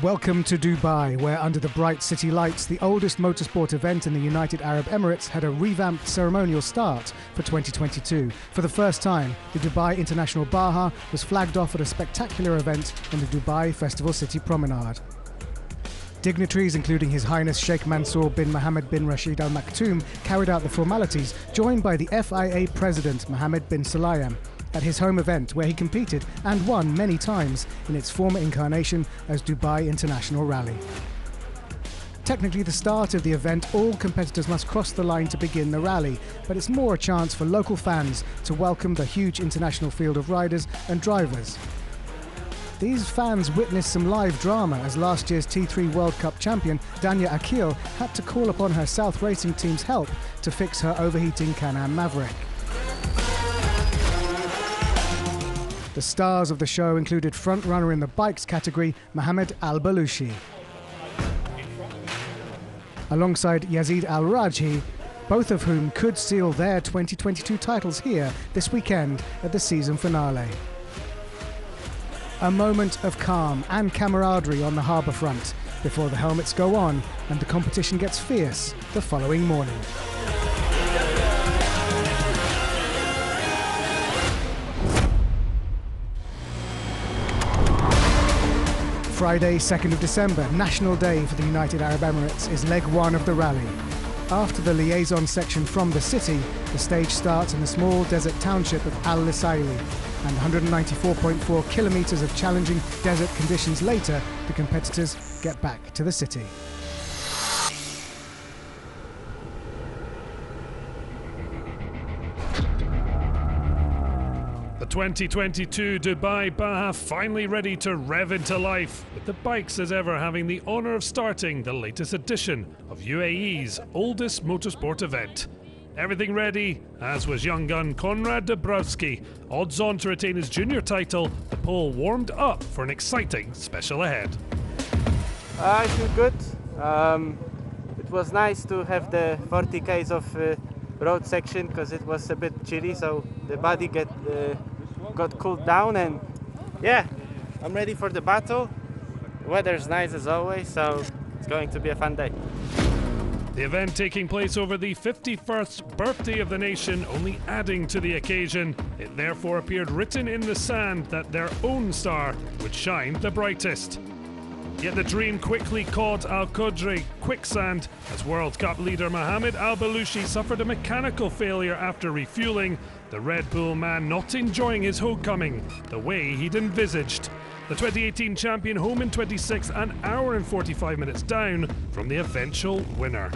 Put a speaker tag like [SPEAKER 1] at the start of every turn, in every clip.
[SPEAKER 1] Welcome to Dubai, where under the bright city lights, the oldest motorsport event in the United Arab Emirates had a revamped ceremonial start for 2022. For the first time, the Dubai International Baja was flagged off at a spectacular event on the Dubai Festival City Promenade. Dignitaries, including His Highness Sheikh Mansour bin Mohammed bin Rashid Al Maktoum, carried out the formalities, joined by the FIA President Mohammed bin Sulayem, at his home event where he competed and won many times in its former incarnation as Dubai International Rally. Technically the start of the event, all competitors must cross the line to begin the rally, but it's more a chance for local fans to welcome the huge international field of riders and drivers. These fans witnessed some live drama as last year's T3 World Cup champion Danya Akil had to call upon her South Racing team's help to fix her overheating Can-Am Maverick. The stars of the show included front-runner in the bikes category, Mohammed Al-Balushi, alongside Yazid Al-Rajhi, both of whom could seal their 2022 titles here this weekend at the season finale. A moment of calm and camaraderie on the harbour front before the helmets go on and the competition gets fierce the following morning. Friday, 2nd of December, National Day for the United Arab Emirates, is leg one of the rally. After the liaison section from the city, the stage starts in the small desert township of Al Lisaili, and 194.4 kilometres of challenging desert conditions later, the competitors get back to the city.
[SPEAKER 2] The 2022 Dubai Baja finally ready to rev into life, with the bikes as ever having the honour of starting the latest edition of UAE's oldest motorsport event. Everything ready, as was young gun Konrad Dabrowski, odds on to retain his junior title. The pole warmed up for an exciting special ahead.
[SPEAKER 3] I feel good. It was nice to have the 40 k's of road section because it was a bit chilly, so the body got cooled down, and yeah, I'm ready for the battle. The weather's nice as always, so it's going to be a fun day.
[SPEAKER 2] The event taking place over the 51st birthday of the nation, only adding to the occasion. It therefore appeared written in the sand that their own star would shine the brightest. Yet the dream quickly caught Al Qudri quicksand as World Cup leader Mohammed Al-Balushi suffered a mechanical failure after refueling, the Red Bull man not enjoying his homecoming the way he'd envisaged. The 2018 champion home in 26, an hour and 45 minutes down from the eventual winner.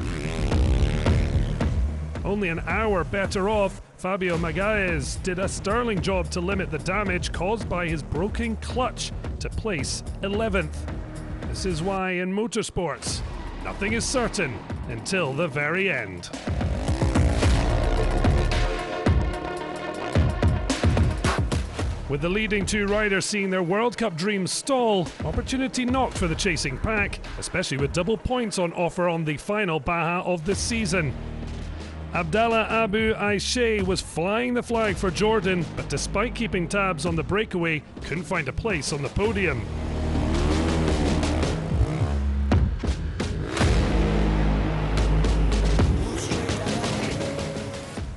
[SPEAKER 2] Only an hour better off, Fabio Magaez did a sterling job to limit the damage caused by his broken clutch to place 11th. This is why in motorsports, nothing is certain until the very end. With the leading two riders seeing their World Cup dreams stall, opportunity knocked for the chasing pack, especially with double points on offer on the final Baja of the season. Abdallah Abu Aisha was flying the flag for Jordan, but despite keeping tabs on the breakaway, couldn't find a place on the podium.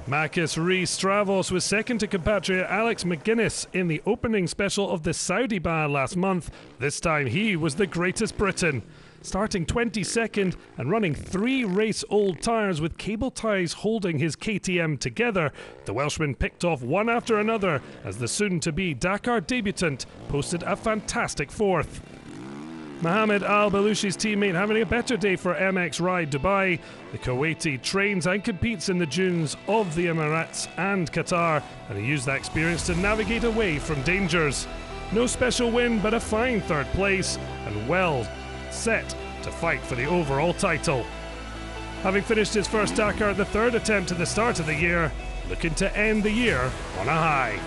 [SPEAKER 2] Marcus Rees-Stravos was second to compatriot Alex McGuinness in the opening special of the Saudi Baja last month. This time he was the greatest Briton. Starting 22nd and running 3 race-old tyres with cable ties holding his KTM together, the Welshman picked off one after another as the soon-to-be Dakar debutant posted a fantastic 4th. Mohammed Al-Balushi's teammate having a better day for MX Ride Dubai. The Kuwaiti trains and competes in the dunes of the Emirates and Qatar, and he used that experience to navigate away from dangers. No special win, but a fine 3rd place, and well set to fight for the overall title. Having finished his first Dakar at the 3rd attempt at the start of the year, looking to end the year on a high.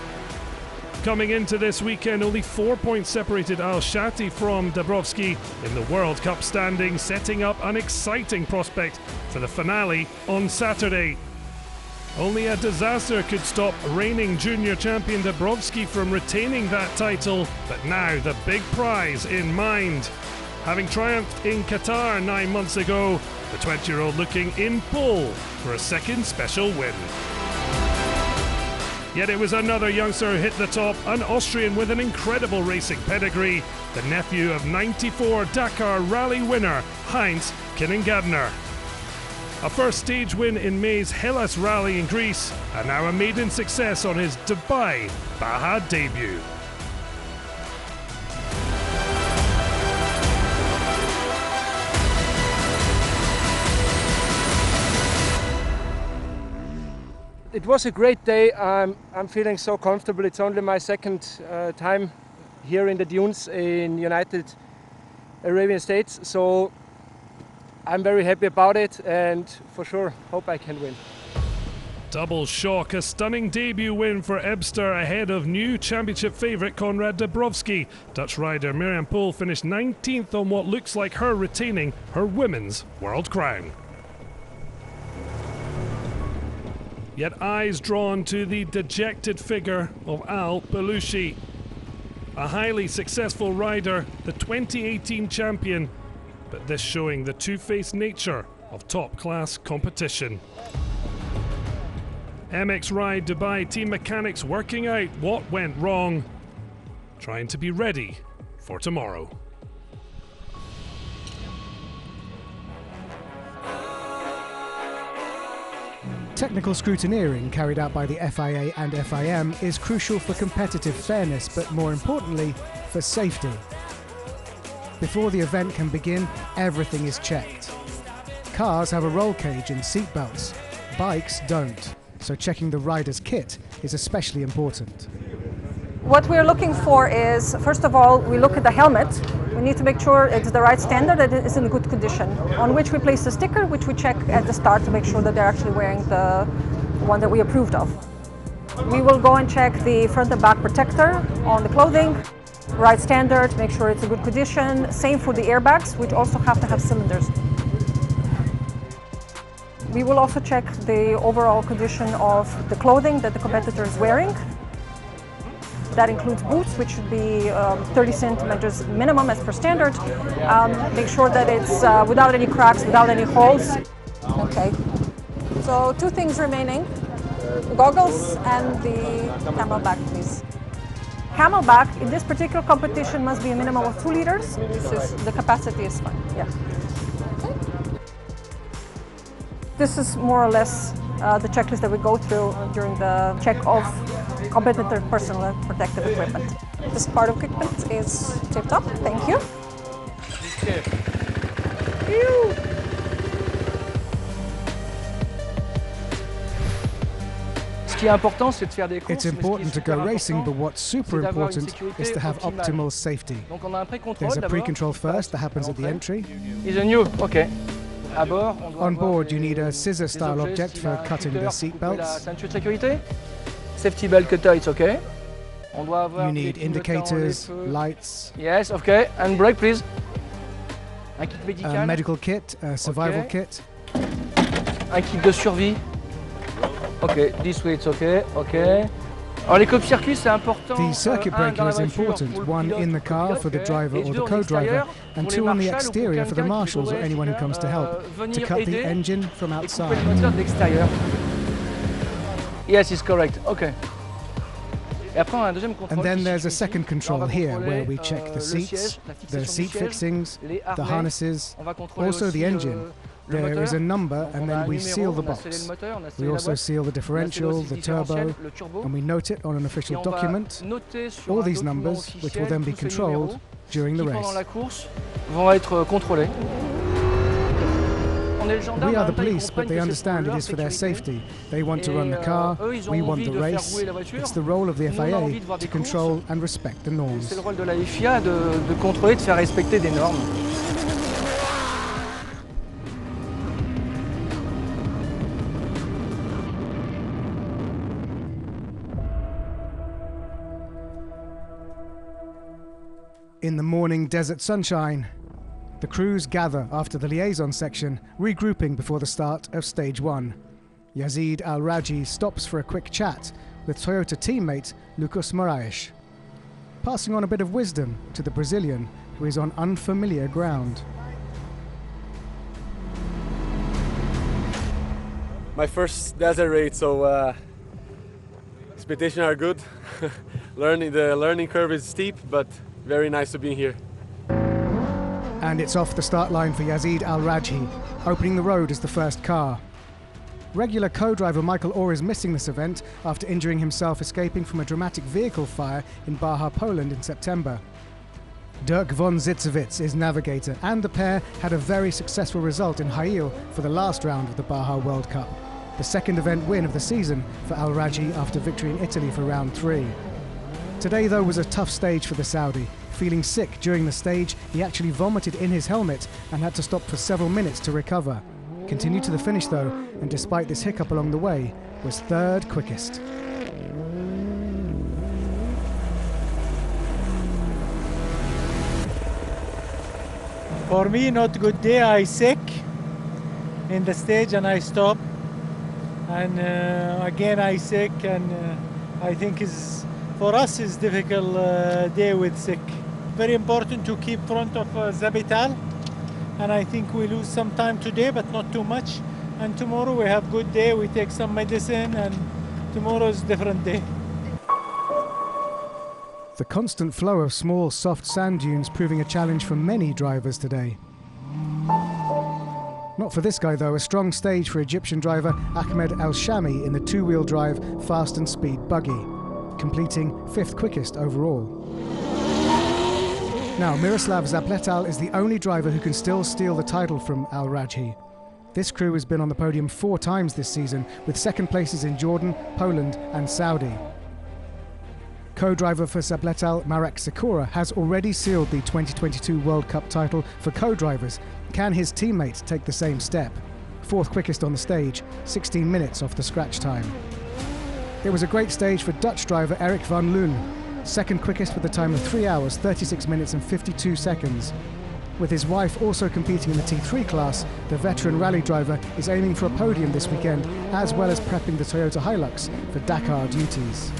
[SPEAKER 2] Coming into this weekend, only 4 points separated Al-Shati from Dabrowski in the World Cup standing, setting up an exciting prospect for the finale on Saturday. Only a disaster could stop reigning junior champion Dabrowski from retaining that title, but now the big prize in mind. Having triumphed in Qatar 9 months ago, the 20-year-old looking in pole for a second special win. Yet it was another youngster who hit the top, an Austrian with an incredible racing pedigree, the nephew of '94 Dakar Rally winner Heinz Kinnengadner. A first stage win in May's Hellas Rally in Greece, and now a maiden success on his Dubai Baja debut.
[SPEAKER 4] It was a great day. I'm feeling so comfortable. It's only my second time here in the dunes in United Arabian States, so I'm very happy about it and for sure hope I can win.
[SPEAKER 2] Double shock, a stunning debut win for Ebster ahead of new championship favourite Konrad Dabrowski. Dutch rider Mirjam Poel finished 19th on what looks like her retaining her women's world crown. Yet eyes drawn to the dejected figure of Al Belushi. A highly successful rider, the 2018 champion, but this showing the two-faced nature of top-class competition. MX Ride Dubai team mechanics working out what went wrong, trying to be ready for tomorrow.
[SPEAKER 1] Technical scrutineering carried out by the FIA and FIM is crucial for competitive fairness, but more importantly, for safety. Before the event can begin, everything is checked. Cars have a roll cage and seat belts. Bikes don't, so checking the rider's kit is especially important.
[SPEAKER 5] What we're looking for is, first of all, we look at the helmet. We need to make sure it's the right standard, that it is in good condition, on which we place the sticker, which we check at the start to make sure that they're actually wearing the one that we approved of. We will go and check the front and back protector on the clothing, right standard, make sure it's in good condition. Same for the airbags, which also have to have cylinders. We will also check the overall condition of the clothing that the competitor is wearing. That includes boots, which should be 30 centimeters minimum as per standard. Make sure that it's without any cracks, without any holes. Okay, so two things remaining, the goggles and the camelback, please. Camelback in this particular competition must be a minimum of 2 liters. The capacity is fine, yeah. Okay. This is more or less the checklist that we go through during the check of competitor personal protective equipment. This part of equipment is tipped up. Thank you.
[SPEAKER 1] It's important to go racing, but what's super important is to have optimal safety. There's a pre-control first that happens at the entry.
[SPEAKER 4] Okay.
[SPEAKER 1] On board, you need a scissor-style object for cutting the seat belts.
[SPEAKER 4] Safety belt cutter, it's okay.
[SPEAKER 1] You need indicators, lights.
[SPEAKER 4] Yes, okay. And brake, please.
[SPEAKER 1] A medical kit, a survival kit.
[SPEAKER 4] Un kit de survie. Okay, this way it's okay, okay. Alors les coupes-circuits, c'est important.
[SPEAKER 1] The circuit breaker is important, one in the car for the driver or the co-driver, and 2 on the exterior for the marshals or anyone who comes to help, to cut the engine from outside.
[SPEAKER 4] Yes, it's correct, okay.
[SPEAKER 1] And then there's a second control here, where we check the seats, the seat fixings, the harnesses, also the engine. There is a number, and then we seal the box. We also seal the differential, the turbo, and we note it on an official document. All these numbers, which will then be controlled during the race. We are the police, but they understand it is for their safety. They want to run the car, we want the race. It's the role of the FIA to control and respect the norms.
[SPEAKER 4] C'est le rôle de la FIA de contrôler, de faire respecter des normes.
[SPEAKER 1] In the morning desert sunshine, the crews gather after the liaison section, regrouping before the start of Stage 1. Yazid Al-Raji stops for a quick chat with Toyota teammate Lucas Moraes, passing on a bit of wisdom to the Brazilian who is on unfamiliar ground.
[SPEAKER 6] My first desert race, so expectations are good. The learning curve is steep, but very nice to be here.
[SPEAKER 1] And it's off the start line for Yazid Al-Rajhi, opening the road as the first car. Regular co-driver Michael Orr is missing this event after injuring himself escaping from a dramatic vehicle fire in Baja, Poland in September. Dirk von Zitzewitz is navigator, and the pair had a very successful result in Hail for the last round of the Baja World Cup, the second event win of the season for Al-Rajhi after victory in Italy for round 3. Today, though, was a tough stage for the Saudi. Feeling sick during the stage, he actually vomited in his helmet and had to stop for several minutes to recover. Continued to the finish though, and despite this hiccup along the way, was third quickest.
[SPEAKER 7] For me, not good day. I sick in the stage and I stop. And again I sick, and I think for us is difficult day with sick. Very important to keep front of Zabital. And I think we lose some time today, but not too much. And tomorrow we have good day, we take some medicine, and tomorrow is different day.
[SPEAKER 1] The constant flow of small, soft sand dunes proving a challenge for many drivers today. Not for this guy though, a strong stage for Egyptian driver Ahmed El-Shami in the two-wheel drive fast and speed buggy, completing 5th quickest overall. Now, Miroslav Zapletal is the only driver who can still steal the title from Al-Rajhi. This crew has been on the podium 4 times this season, with second places in Jordan, Poland and Saudi. Co-driver for Zapletal, Marek Sikora, has already sealed the 2022 World Cup title for co-drivers. Can his teammate take the same step? 4th quickest on the stage, 16 minutes off the scratch time. It was a great stage for Dutch driver Erik van Loon, 2nd quickest with a time of 3 hours, 36 minutes and 52 seconds. With his wife also competing in the T3 class, the veteran rally driver is aiming for a podium this weekend, as well as prepping the Toyota Hilux for Dakar duties.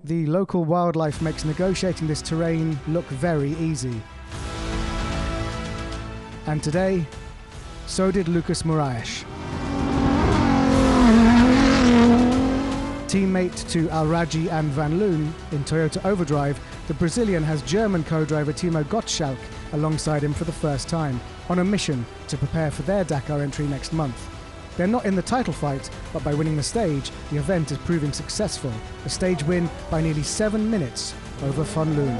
[SPEAKER 1] The local wildlife makes negotiating this terrain look very easy. And today, so did Lucas Moraes. Teammate to Al-Rajhi and Van Loon in Toyota Overdrive, the Brazilian has German co-driver Timo Gottschalk alongside him for the first time, on a mission to prepare for their Dakar entry next month. They're not in the title fight, but by winning the stage, the event is proving successful. A stage win by nearly 7 minutes over Van Loon.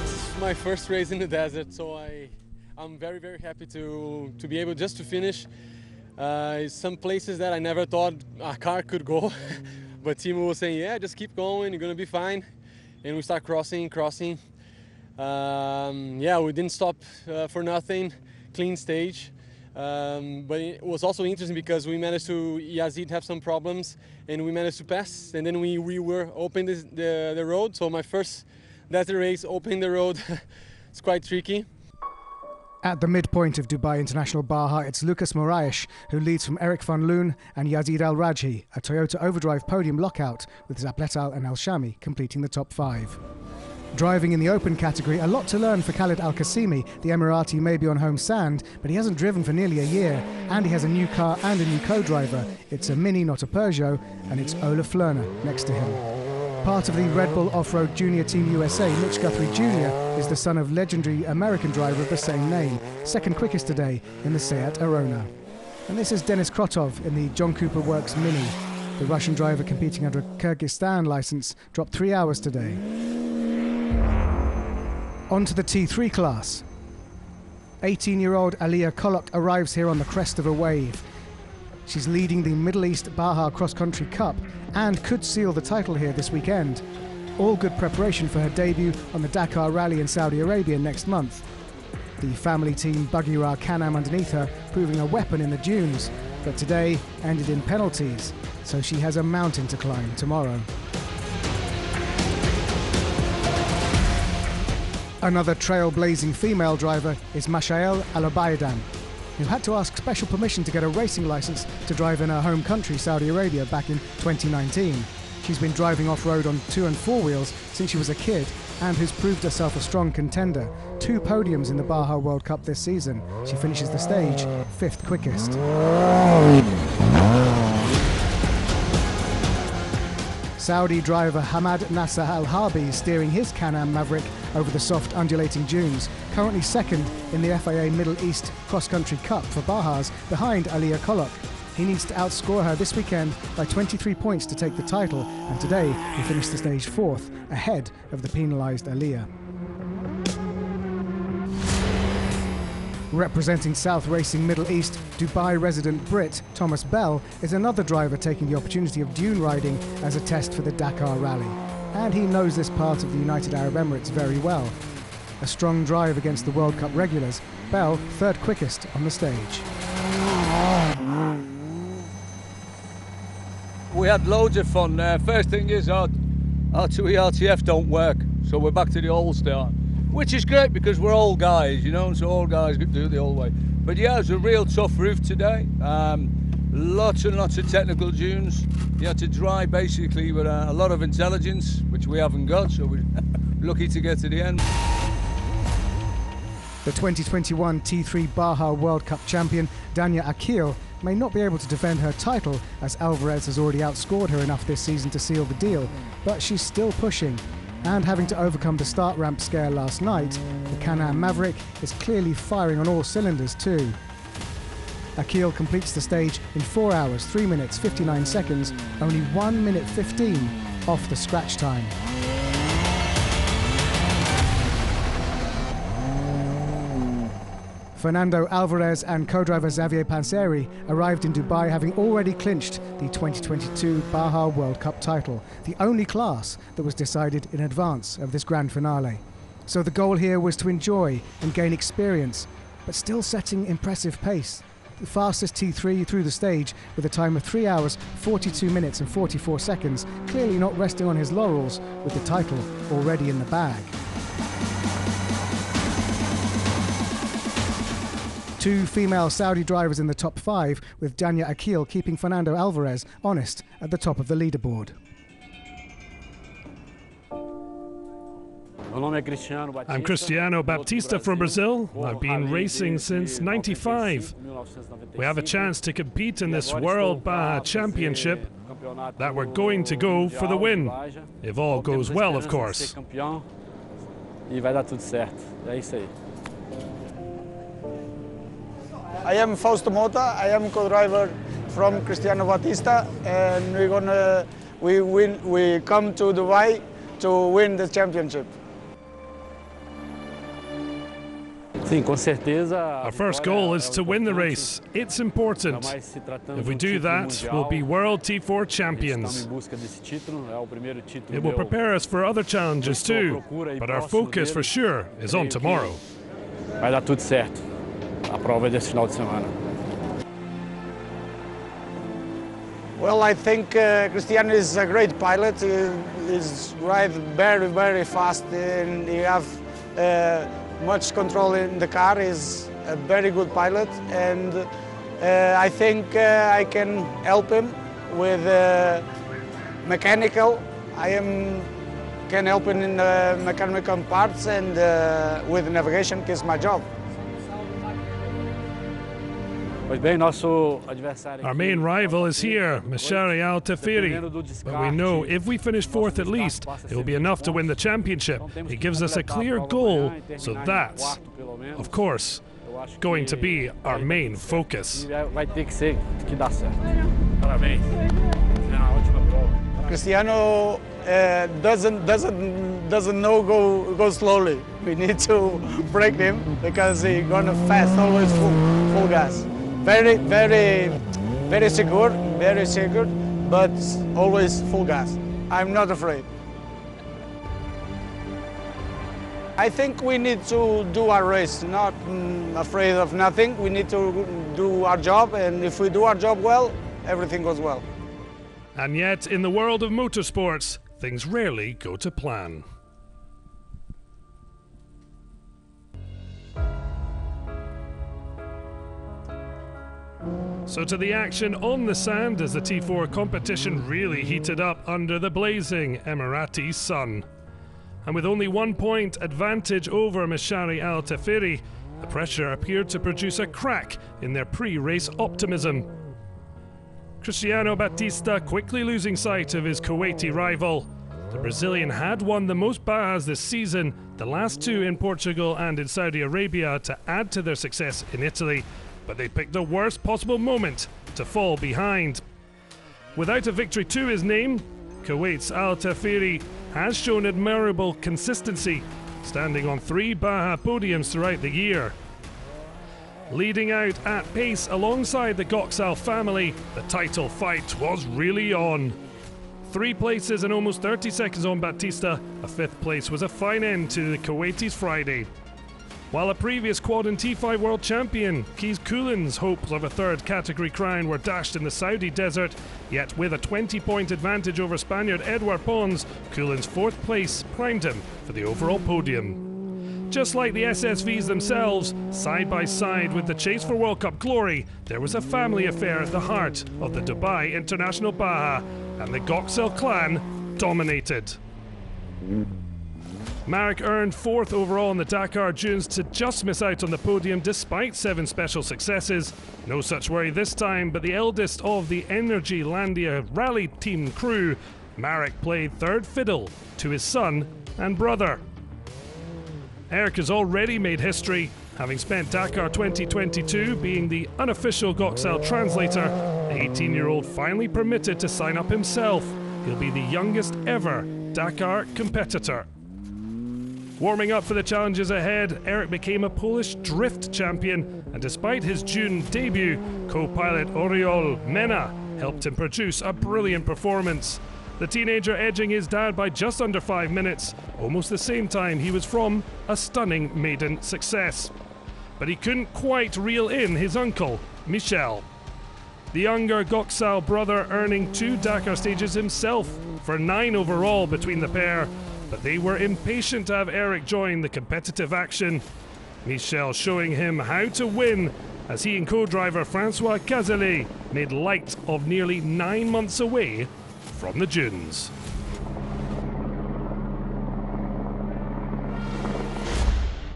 [SPEAKER 6] It's my first race in the desert, so I'm very, very happy to be able just to finish. Some places that I never thought a car could go, but Timo was saying, yeah, just keep going, you're gonna be fine. And we start crossing. Yeah, we didn't stop for nothing, clean stage. But it was also interesting because we managed to, Yazid have some problems, and we managed to pass, and then we were open the road. So my first desert race, opening the road, it's quite tricky.
[SPEAKER 1] At the midpoint of Dubai International Baja, it's Lucas Moraes who leads from Erik van Loon and Yazid Al-Rajhi, a Toyota Overdrive podium lockout, with Zapletal and El-Shami completing the top 5. Driving in the open category, a lot to learn for Khalid Al-Qasimi. The Emirati may be on home sand, but he hasn't driven for nearly a year, and he has a new car and a new co-driver. It's a Mini, not a Peugeot, and it's Olaf Lerner next to him. Part of the Red Bull Off-Road Junior Team USA, Mitch Guthrie Jr. is the son of legendary American driver of the same name, 2nd quickest today in the Seat Arona. And this is Denis Krotov in the John Cooper Works Mini. The Russian driver competing under a Kyrgyzstan license dropped 3 hours today. On to the T3 class. 18-year-old Aliyah Kolok arrives here on the crest of a wave. She's leading the Middle East Baja Cross Country Cup and could seal the title here this weekend. All good preparation for her debut on the Dakar Rally in Saudi Arabia next month. The family team Buggyra Can-Am underneath her, proving a weapon in the dunes, but today ended in penalties, so she has a mountain to climb tomorrow. Another trailblazing female driver is Mashael Al-Abaydan. who had to ask special permission to get a racing license to drive in her home country, Saudi Arabia, back in 2019. She's been driving off-road on 2 and 4 wheels since she was a kid and has proved herself a strong contender. 2 podiums in the Baja World Cup this season. She finishes the stage 5th quickest. Saudi driver Hamad Nasser Al Harbi steering his Can-Am Maverick over the soft undulating dunes, currently second in the FIA Middle East Cross Country Cup for Bajas behind Aliyah Kolok. He needs to outscore her this weekend by 23 points to take the title, and today he finished the stage 4th, ahead of the penalised Aliyah. Representing South Racing Middle East, Dubai resident Brit Thomas Bell is another driver taking the opportunity of dune riding as a test for the Dakar Rally. And he knows this part of the United Arab Emirates very well. A strong drive against the World Cup regulars, Bell 3rd quickest on the stage.
[SPEAKER 8] We had loads of fun. First thing is our 2 ERTF don't work, so we're back to the old start. Which is great because we're old guys, you know, so old guys could do it the old way. But yeah, it was a real tough roof today. Lots and lots of technical dunes. You had to drive basically with a lot of intelligence, which we haven't got, so we're lucky to get to the end.
[SPEAKER 1] The 2021 T3 Baja World Cup champion, Dania Akil, may not be able to defend her title as Alvarez has already outscored her enough this season to seal the deal, but she's still pushing. And having to overcome the start ramp scare last night, the Can-Am Maverick is clearly firing on all cylinders too. Akil completes the stage in 4 hours, 3 minutes, 59 seconds, only 1 minute 15 off the scratch time. Fernando Alvarez and co-driver Xavier Panseri arrived in Dubai having already clinched the 2022 Baja World Cup title, the only class that was decided in advance of this grand finale. So the goal here was to enjoy and gain experience, but still setting impressive pace. The fastest T3 through the stage with a time of 3 hours, 42 minutes and 44 seconds, clearly not resting on his laurels with the title already in the bag. 2 female Saudi drivers in the top 5, with Dania Akil keeping Fernando Alvarez honest at the top of the leaderboard.
[SPEAKER 2] I'm Cristiano Baptista from Brazil. I've been racing since '95. We have a chance to compete in this World Baja Championship that we're going to go for the win, if all goes well, of course.
[SPEAKER 9] I am Fausto Mota. I am co-driver from Cristiano Batista, and we come to Dubai to win the championship.
[SPEAKER 2] Our first goal is to win the race. It's important. If we do that, we'll be World T4 champions. It will prepare us for other challenges too, but our focus for sure is on tomorrow.
[SPEAKER 9] Well, I think Cristiano is a great pilot. He's ride very, very fast, and he have much control in the car. He's a very good pilot, and I think I can help him with mechanical. Can help him in mechanical parts, and with navigation is my job.
[SPEAKER 2] Our main rival is here, Mashari Al Tafiri, but we know if we finish 4th at least, it will be enough to win the championship. It gives us a clear goal, so that's, of course, going to be our main focus.
[SPEAKER 9] Cristiano doesn't know go slowly. We need to break him because he's gonna fast, always full gas. Very, very, very secure, but always full gas. I'm not afraid. I think we need to do our race, not afraid of nothing. We need to do our job, and if we do our job well, everything goes well.
[SPEAKER 2] And yet, in the world of motorsports, things rarely go to plan. So to the action on the sand as the T4 competition really heated up under the blazing Emirati sun. And with only 1 point advantage over Mishari Al Tafiri, the pressure appeared to produce a crack in their pre-race optimism. Cristiano Batista quickly losing sight of his Kuwaiti rival. The Brazilian had won the most Bajas this season, the last 2 in Portugal and in Saudi Arabia, to add to their success in Italy, but they picked the worst possible moment to fall behind. Without a victory to his name, Kuwait's Al Tafiri has shown admirable consistency, standing on 3 Baja podiums throughout the year. Leading out at pace alongside the Goxal family, the title fight was really on. 3 places and almost 30 seconds on Batista, a 5th place was a fine end to the Kuwaitis Friday. While a previous quad and T5 world champion, Kees Koolen's hopes of a 3rd category crown were dashed in the Saudi desert, yet with a 20-point advantage over Spaniard Edouard Pons, Koolen's 4th place primed him for the overall podium. Just like the SSVs themselves, side by side with the chase for World Cup glory, there was a family affair at the heart of the Dubai International Baja, and the Goxel clan dominated. Marek earned 4th overall in the Dakar Dunes to just miss out on the podium despite 7 special successes. No such worry this time, but the eldest of the Energy Landia rally team crew, Marek played 3rd fiddle to his son and brother. Eric has already made history, having spent Dakar 2022 being the unofficial Goxel translator. The 18-year-old finally permitted to sign up himself. He'll be the youngest ever Dakar competitor. Warming up for the challenges ahead, Eric became a Polish drift champion, and despite his June debut, co-pilot Oriol Mena helped him produce a brilliant performance. The teenager edging his dad by just under 5 minutes, almost the same time he was from a stunning maiden success. But he couldn't quite reel in his uncle, Michel. The younger Goxal brother earning 2 Dakar stages himself, for 9 overall between the pair, but they were impatient to have Eric join the competitive action. Michel showing him how to win as he and co-driver Francois Cazelet made light of nearly 9 months away from the dunes.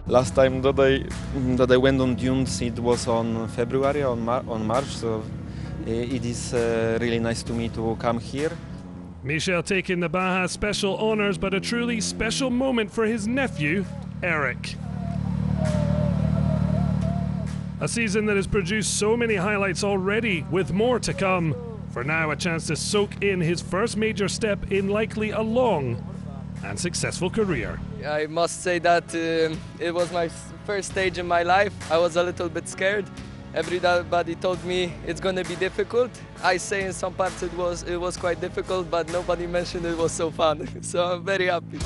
[SPEAKER 10] Last time that I went on dunes, it was on February, on March, so it is really nice to me to come here.
[SPEAKER 2] Michel taking the Baja special honours, but a truly special moment for his nephew, Eric. A season that has produced so many highlights already, with more to come. For now, a chance to soak in his first major step in likely a long and successful career.
[SPEAKER 11] I must say that it was my first stage in my life. I was a little bit scared. Everybody told me it's going to be difficult. I say in some parts it was quite difficult, but nobody mentioned it was so fun. So I'm very happy.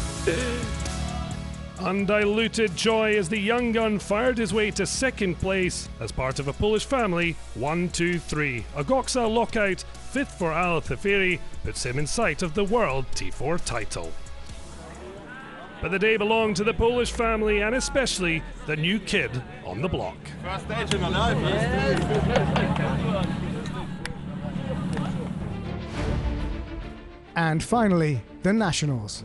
[SPEAKER 2] Undiluted joy as the young gun fired his way to 2nd place as part of a Polish family. 1, 2, 3. A Goxal lockout, 5th for Al Tafiri, puts him in sight of the World T4 title. But the day belonged to the Polish family, and especially the new kid on the block.
[SPEAKER 12] First stage in my life.
[SPEAKER 1] And finally, the Nationals.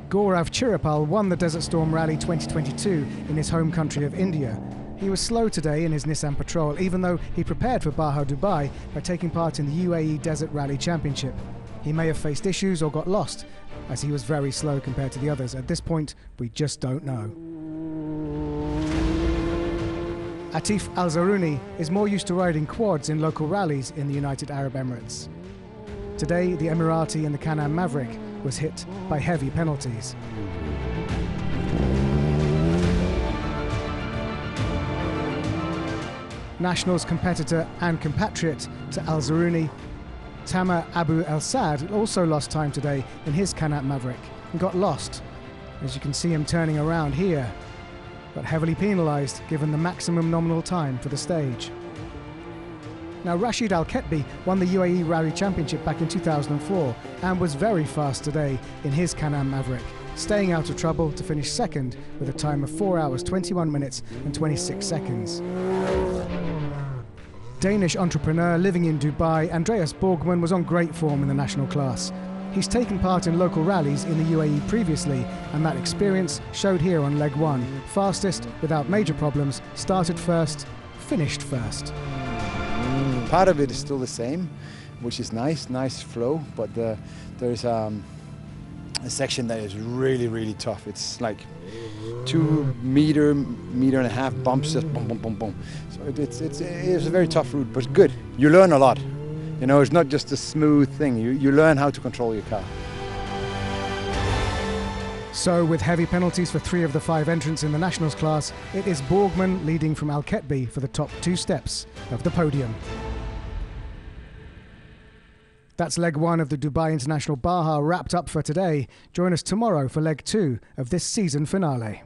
[SPEAKER 1] Gaurav Chirapal won the Desert Storm Rally 2022 in his home country of India. He was slow today in his Nissan Patrol, even though he prepared for Baja Dubai by taking part in the UAE Desert Rally Championship. He may have faced issues or got lost, as he was very slow compared to the others. At this point, we just don't know. Atif Al-Zaruni is more used to riding quads in local rallies in the United Arab Emirates. Today, the Emirati in the Can-Am Maverick was hit by heavy penalties. Nationals competitor and compatriot to Al-Zaruni, Tamer Abu El-Sad also lost time today in his Can-Am Maverick and got lost, as you can see him turning around here, but heavily penalised given the maximum nominal time for the stage. Now, Rashid Al-Ketbi won the UAE Rally Championship back in 2004 and was very fast today in his Can-Am Maverick, staying out of trouble to finish 2nd with a time of 4 hours, 21 minutes and 26 seconds. Danish entrepreneur living in Dubai, Andreas Borgman was on great form in the national class. He's taken part in local rallies in the UAE previously, and that experience showed here on leg one. Fastest, without major problems, started first, finished first.
[SPEAKER 12] Part of it is still the same, which is nice flow, but there's a section that is really tough. It's like 2 meter and a half bumps, just boom, boom, boom, boom. So it's a very tough route, but good. You learn a lot. You know, it's not just a smooth thing. You learn how to control your car.
[SPEAKER 1] So, with heavy penalties for 3 of the 5 entrants in the Nationals class, it is Borgman leading from Al Ketbi for the top 2 steps of the podium. That's leg 1 of the Dubai International Baja wrapped up for today. Join us tomorrow for leg 2 of this season finale.